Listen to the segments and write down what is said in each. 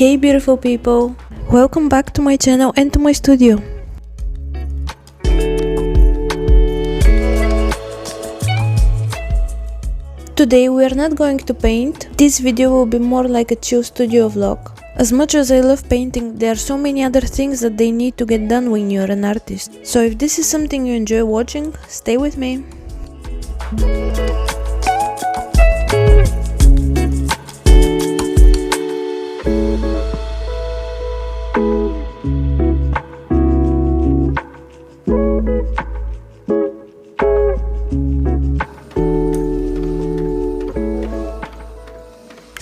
Hey beautiful people! Welcome back to my channel and to my studio. Today we are not going to paint. This video will be more like a chill studio vlog. As much as I love painting, there are so many other things that they need to get done when you're an artist. So if this is something you enjoy watching, stay with me.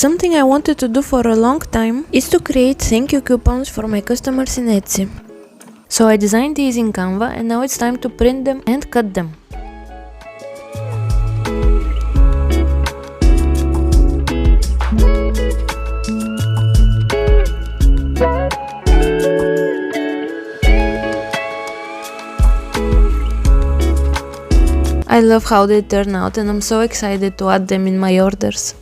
Something I wanted to do for a long time is to create thank you coupons for my customers in Etsy. So I designed these in Canva and now it's time to print them and cut them. I love how they turn out and I'm so excited to add them in my orders.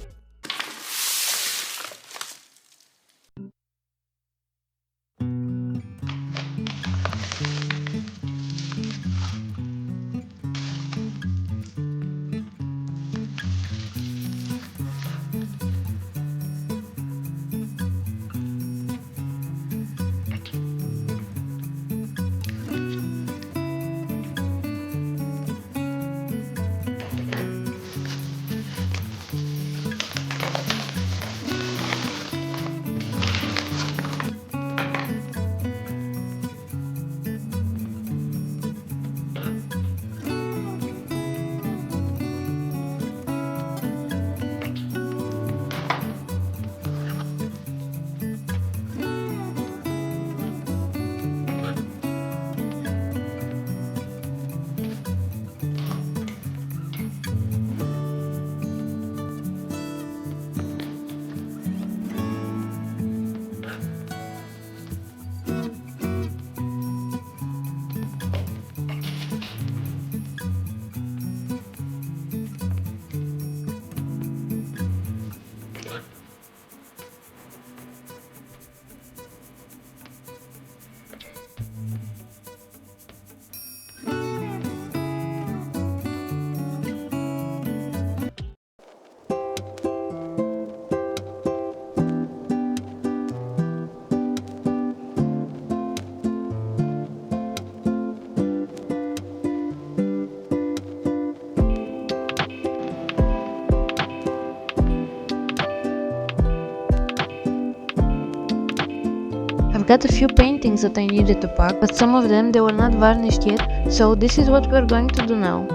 I've got a few paintings that I needed to pack, but some of them they were not varnished yet, so this is what we're going to do now.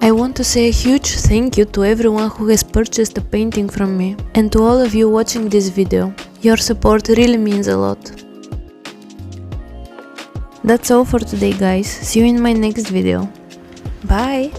I want to say a huge thank you to everyone who has purchased a painting from me, and to all of you watching this video. Your support really means a lot. That's all for today, guys. See you in my next video. Bye!